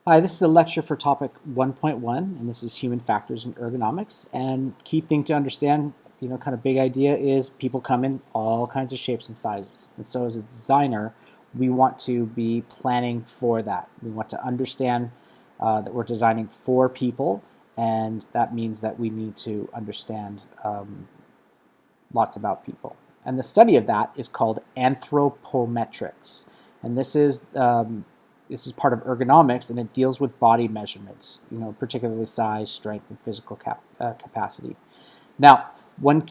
Hi, this is a lecture for topic 1.1, and this is human factors in ergonomics. And key thing to understand, kind of big idea is people come in all kinds of shapes and sizes. And so as a designer, we want to be planning for that. We want to understand that we're designing for people, and that means that we need to understand lots about people. And the study of that is called anthropometrics. And this is part of ergonomics, and it deals with body measurements, particularly size, strength, and physical capacity. Now, one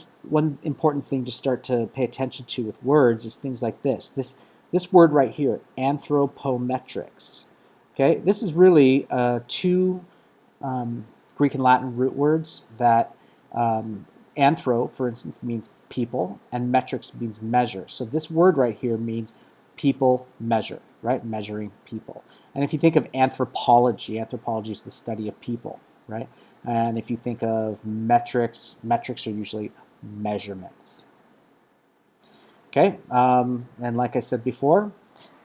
important thing to start to pay attention to with words is things like this. This word right here, anthropometrics. Okay, this is really two Greek and Latin root words that anthro, for instance, means people, and metrics means measure. So this word right here means people measure, right? Measuring people. And if you think of anthropology, anthropology is the study of people, right? And if you think of metrics, metrics are usually measurements. Okay, and like I said before,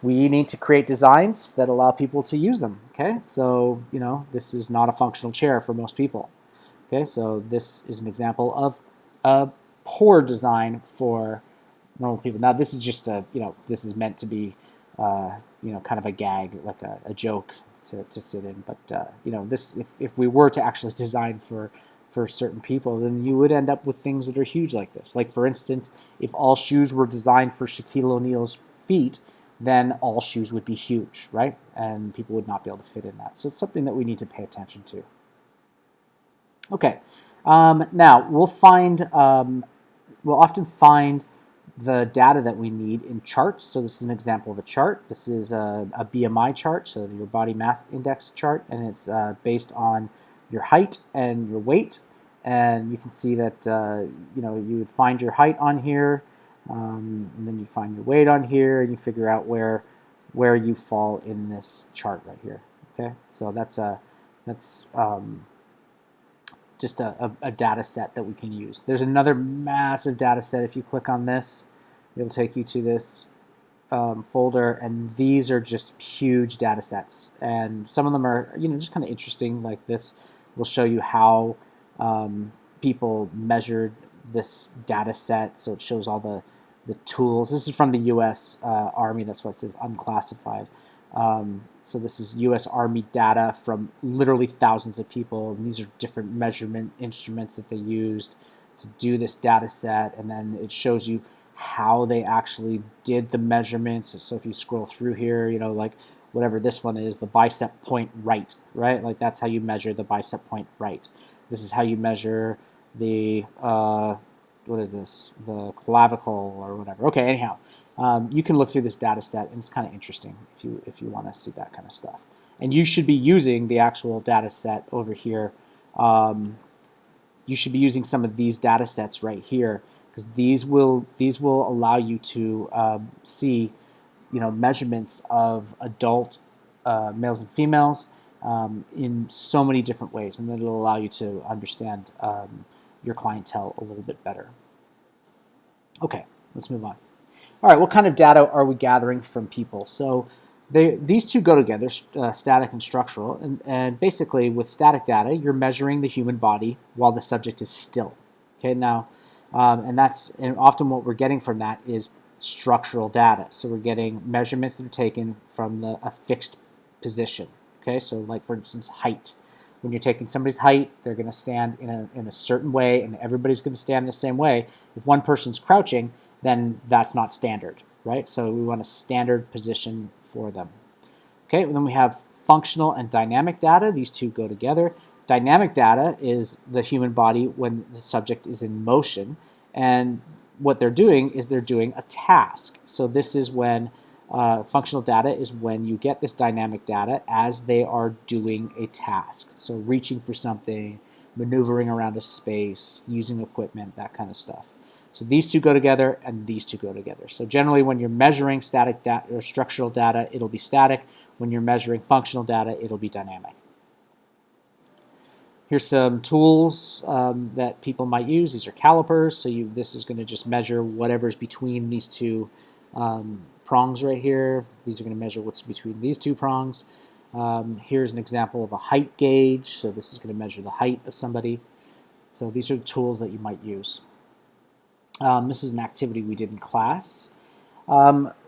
we need to create designs that allow people to use them. Okay, so this is not a functional chair for most people. Okay, so this is an example of a poor design for normal people. Now this is just this is meant to be kind of a gag, like a joke to sit in. But this if we were to actually design for certain people, then you would end up with things that are huge like this. Like for instance, if all shoes were designed for Shaquille O'Neal's feet, then all shoes would be huge, right? And people would not be able to fit in that. So it's something that we need to pay attention to. Okay, now we'll often find the data that we need in charts. So this is an example of a chart. This is a BMI chart, so your body mass index chart, and it's based on your height and your weight. And you can see that you would find your height on here, and then you find your weight on here, and you figure out where you fall in this chart right here. Okay, so that's just a data set that we can use. There's another massive data set. If you click on this, it'll take you to this folder, and these are just huge data sets. And some of them are just kind of interesting. Like this will show you how people measured this data set. So it shows all the tools. This is from the U.S. Army. That's why it says unclassified. So this is U.S. Army data from literally thousands of people, and these are different measurement instruments that they used to do this data set, and then it shows you how they actually did the measurements. So if you scroll through here, like whatever this one is, the bicep point right? Like that's how you measure the bicep point right. This is how you measure the what is this? The clavicle or whatever. Okay, anyhow, you can look through this data set, and it's kind of interesting if you want to see that kind of stuff. And you should be using the actual data set over here. You should be using some of these data sets right here, because these will allow you to see measurements of adult males and females in so many different ways, and then it'll allow you to understand your clientele a little bit better. Okay, let's move on. All right, what kind of data are we gathering from people? So these two go together, static and structural, and basically with static data, you're measuring the human body while the subject is still. Okay, now, and often what we're getting from that is structural data. So we're getting measurements that are taken from a fixed position. Okay, so like for instance, height. When you're taking somebody's height, they're going to stand in a certain way, and everybody's going to stand the same way. If one person's crouching, then that's not standard, right? So we want a standard position for them. Okay, and then we have functional and dynamic data. These two go together. Dynamic data is the human body when the subject is in motion, and what they're doing is they're doing a task. So this is when functional data is when you get this dynamic data as they are doing a task. So reaching for something, maneuvering around a space, using equipment, that kind of stuff. So these two go together, and these two go together. So generally when you're measuring static data or structural data, it'll be static. When you're measuring functional data, it'll be dynamic. Here's some tools that people might use. These are calipers. So this is going to just measure whatever's between these two prongs right here. These are going to measure what's between these two prongs. Here's an example of a height gauge. So this is going to measure the height of somebody. So these are the tools that you might use. This is an activity we did in class.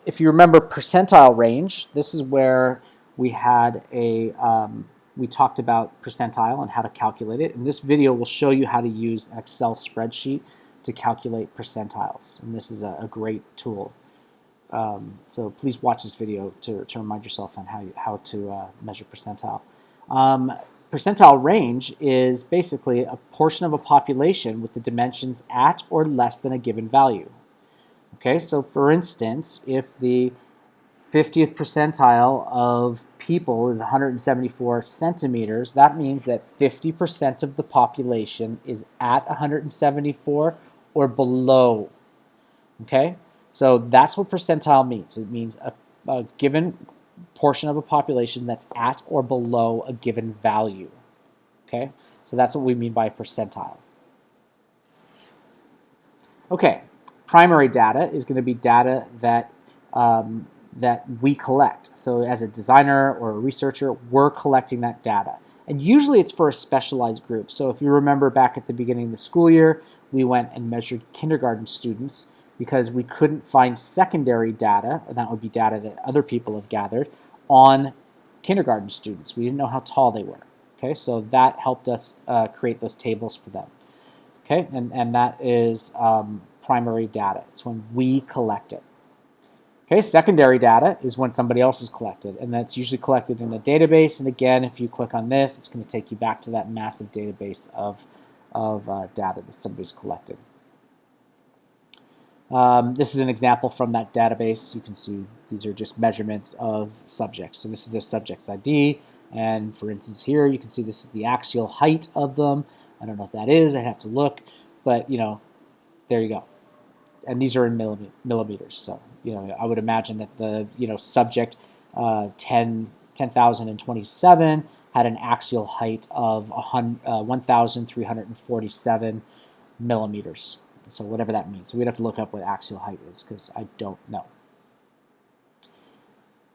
If you remember percentile range, this is where we had we talked about percentile and how to calculate it. And this video will show you how to use an Excel spreadsheet to calculate percentiles. And this is a great tool. So please watch this video to remind yourself on how to measure percentile. Percentile range is basically a portion of a population with the dimensions at or less than a given value. Okay, so for instance, if the 50th percentile of people is 174 centimeters, that means that 50% of the population is at 174 or below. Okay, so that's what percentile means. It means a given portion of a population that's at or below a given value. Okay, so that's what we mean by percentile. Okay, primary data is going to be data that that we collect. So as a designer or a researcher, we're collecting that data. And usually it's for a specialized group. So if you remember back at the beginning of the school year, we went and measured kindergarten students because we couldn't find secondary data, and that would be data that other people have gathered, on kindergarten students. We didn't know how tall they were. Okay, so that helped us create those tables for them. Okay, and that is primary data. It's when we collect it. Okay, secondary data is when somebody else is collected, and that's usually collected in a database. And again, if you click on this, it's going to take you back to that massive database of data that somebody's collected. This is an example from that database. You can see these are just measurements of subjects. So this is a subject's ID, and for instance here you can see this is the axial height of them. I don't know what that is. I have to look, but you know, there you go. And these are in millimeters. So you know, I would imagine that the subject 10,027 had an axial height of 1,347 millimeters. So whatever that means. So we'd have to look up what axial height is because I don't know.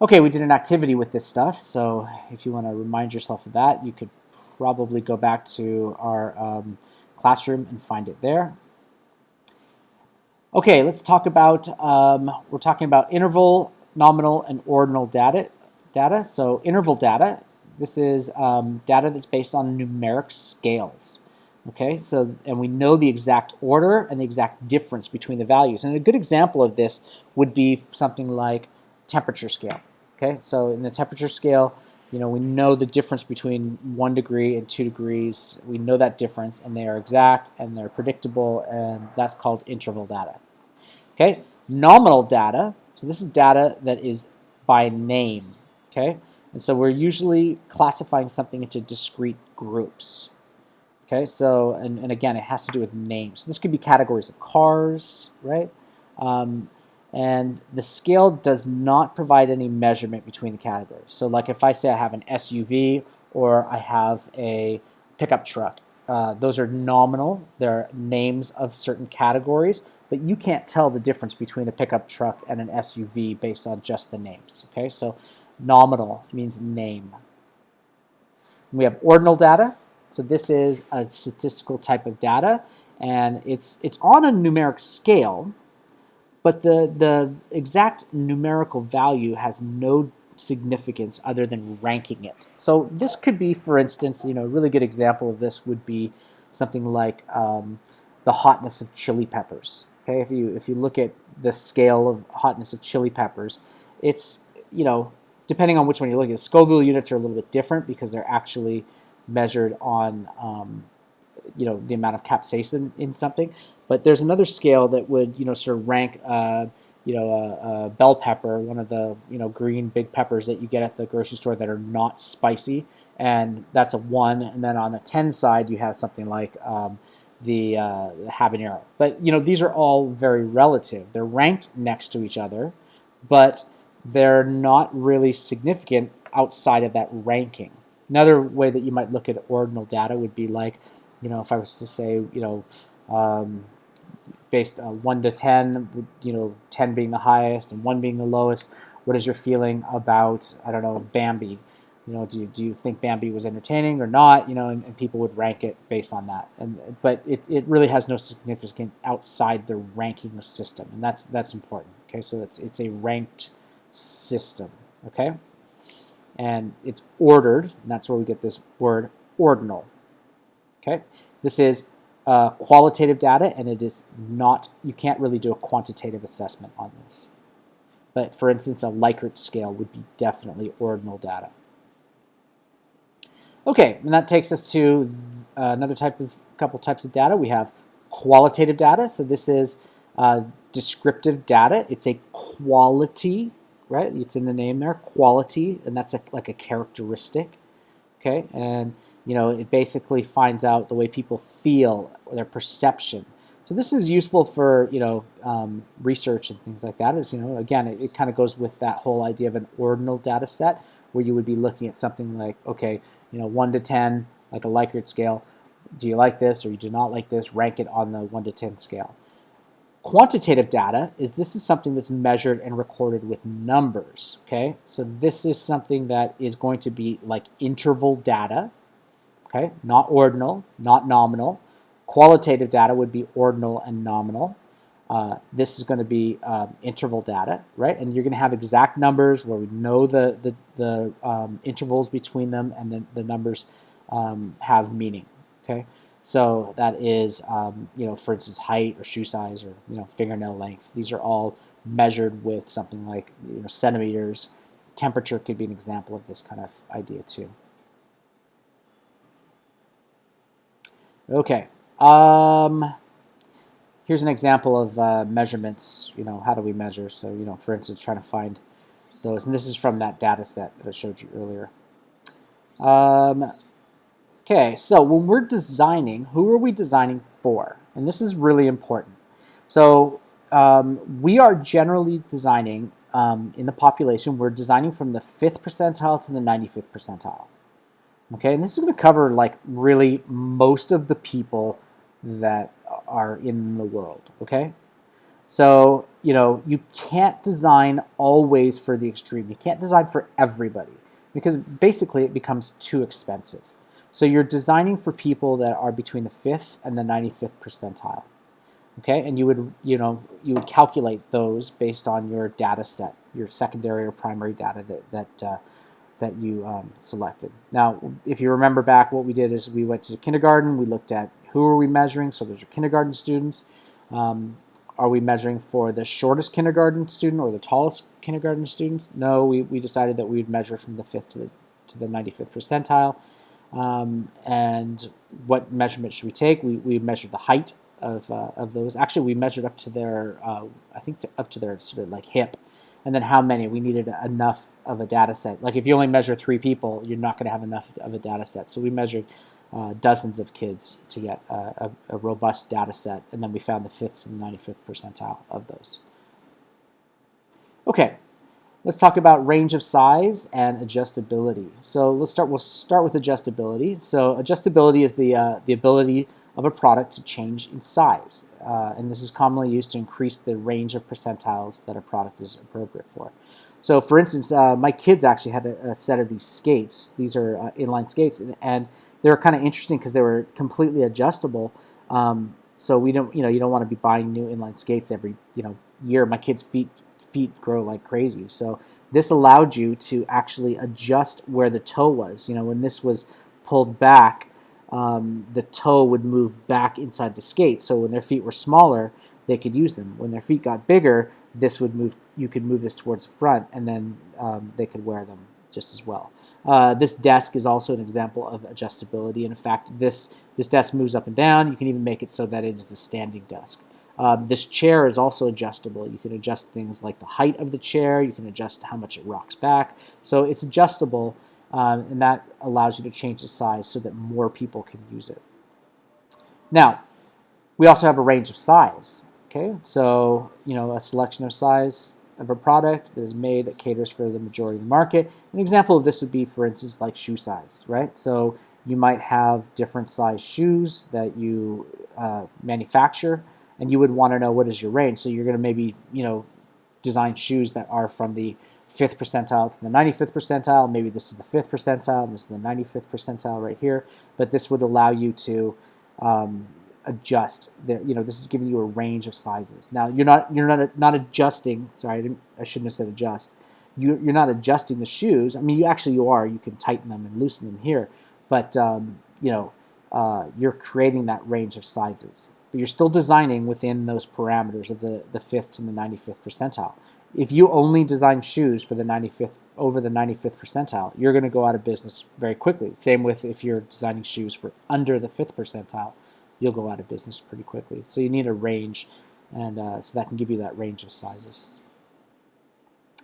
Okay, we did an activity with this stuff. So if you want to remind yourself of that, you could probably go back to our classroom and find it there. Okay, let's talk about, we're talking about interval, nominal, and ordinal data. So interval data, this is data that's based on numeric scales. Okay, so, and we know the exact order and the exact difference between the values. And a good example of this would be something like temperature scale. Okay, so in the temperature scale, we know the difference between 1 degree and 2 degrees. We know that difference, and they are exact, and they're predictable, and that's called interval data. Okay, nominal data, so this is data that is by name. Okay, and so we're usually classifying something into discrete groups. Okay, so, and again, it has to do with names. So this could be categories of cars, right? And the scale does not provide any measurement between the categories. So like if I say I have an SUV or I have a pickup truck, those are nominal. They're names of certain categories, but you can't tell the difference between a pickup truck and an SUV based on just the names. Okay, so nominal means name. And we have ordinal data. So this is a statistical type of data, and it's on a numeric scale, but the exact numerical value has no significance other than ranking it. So this could be, for instance, a really good example of this would be something like the hotness of chili peppers. Okay, if you look at the scale of hotness of chili peppers, it's depending on which one you look at, Scoville units are a little bit different because they're actually measured on the amount of capsaicin in something. But there's another scale that would sort of rank a bell pepper, one of the green big peppers that you get at the grocery store that are not spicy, and that's a 1. And then on the 10 side you have something like the habanero. But these are all very relative. They're ranked next to each other, but they're not really significant outside of that ranking. Another way that you might look at ordinal data would be like, if I was to say, based on 1 to 10, 10 being the highest and 1 being the lowest, what is your feeling about, I don't know, Bambi? You know, do you think Bambi was entertaining or not? You know, and people would rank it based on that. But it really has no significance outside the ranking system, and that's important. Okay, so it's a ranked system. Okay, and it's ordered, and that's where we get this word ordinal. Okay, this is qualitative data, and it is not. You can't really do a quantitative assessment on this. But for instance, a Likert scale would be definitely ordinal data. Okay, and that takes us to another couple types of data. We have qualitative data. So this is descriptive data. It's a quality, right? It's in the name there, quality, and that's like a characteristic. Okay, and you know it basically finds out the way people feel, their perception. So this is useful for research and things like that. Is again it kind of goes with that whole idea of an ordinal data set where you would be looking at something like 1 to 10 like a Likert scale. Do you like this or you do not like this? Rank it on the 1 to 10 scale. Quantitative data is something that's measured and recorded with numbers. Okay, so this is something that is going to be like interval data. Okay, not ordinal, not nominal. Qualitative data would be ordinal and nominal. This is going to be interval data, right? And you're going to have exact numbers where we know the intervals between them, and then the numbers have meaning. Okay, so that is for instance, height or shoe size or fingernail length. These are all measured with something like centimeters. Temperature could be an example of this kind of idea too. Okay. Here's an example of measurements. How do we measure? So, for instance, trying to find those. And this is from that data set that I showed you earlier. Okay, so when we're designing, who are we designing for? And this is really important. So we are generally designing in the population, we're designing from the 5th percentile to the 95th percentile. Okay, and this is going to cover like really most of the people that are in the world. Okay, so you can't design always for the extreme. You can't design for everybody because basically it becomes too expensive. So you're designing for people that are between the 5th and the 95th percentile. Okay, and you would calculate those based on your data set, your secondary or primary data that you selected. Now, if you remember back, what we did is we went to kindergarten. We looked at who are we measuring. So those are kindergarten students. Are we measuring for the shortest kindergarten student or the tallest kindergarten students? No, we decided that we would measure from the 5th to the 95th percentile. And what measurement should we take? We measured the height of those. Actually, we measured up to their, I think up to their sort of like hip. And then how many? We needed enough of a data set. Like if you only measure 3 people, you're not going to have enough of a data set. So we measured dozens of kids to get a robust data set. And then we found the 5th to the 95th percentile of those. Okay. Let's talk about range of size and adjustability. So we'll start with adjustability. So adjustability is the ability of a product to change in size. And this is commonly used to increase the range of percentiles that a product is appropriate for. So for instance, my kids actually had a set of these skates. These are inline skates, and they were kind of interesting because they were completely adjustable. So we don't, you don't want to be buying new inline skates every, year. My kids' feet grow like crazy. So this allowed you to actually adjust where the toe was. When this was pulled back, the toe would move back inside the skate. So when their feet were smaller, they could use them. When their feet got bigger, this would move. You could move this towards the front, and then they could wear them just as well. This desk is also an example of adjustability. And in fact, this desk moves up and down. You can even make it so that it is a standing desk. This chair is also adjustable. You can adjust things like the height of the chair. You can adjust how much it rocks back. So it's adjustable, and that allows you to change the size so that more people can use it. Now, we also have a range of size. Okay, so a selection of size of a product that is made that caters for the majority of the market. An example of this would be, for instance, like shoe size, right? So you might have different size shoes that you manufacture, and you would want to know what is your range. So you're going to maybe, design shoes that are from the 5th percentile to the 95th percentile. Maybe this is the 5th percentile, and this is the 95th percentile right here. But this would allow you to adjust. This is giving you a range of sizes. Now you're not adjusting. Sorry, I shouldn't have said adjust. You're not adjusting the shoes. I mean, you are. You can tighten them and loosen them here, but you're creating that range of sizes. But you're still designing within those parameters of the 5th to the 95th percentile. If you only design shoes for the 95th over the 95th percentile, you're going to go out of business very quickly. Same with if you're designing shoes for under the 5th percentile, you'll go out of business pretty quickly. So you need a range, and so that can give you that range of sizes.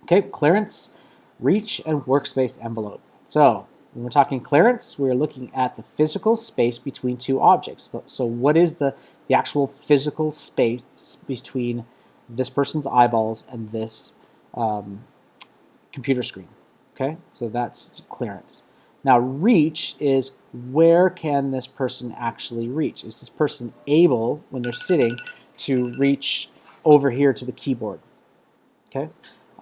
Okay, clearance, reach, and workspace envelope. So when we're talking clearance, we're looking at the physical space between two objects. So what is the actual physical space between this person's eyeballs and this computer screen? Okay, so that's clearance. Now reach is where can this person actually reach? Is this person able, when they're sitting, to reach over here to the keyboard? Okay.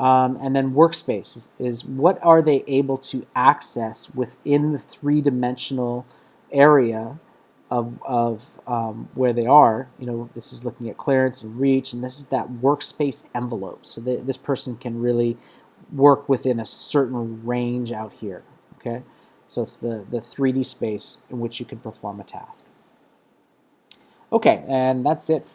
And then workspace is what are they able to access within the three-dimensional area of where they are. This is looking at clearance and reach, and this is that workspace envelope. So this person can really work within a certain range out here. Okay, so it's the 3D space in which you can perform a task. Okay, and that's it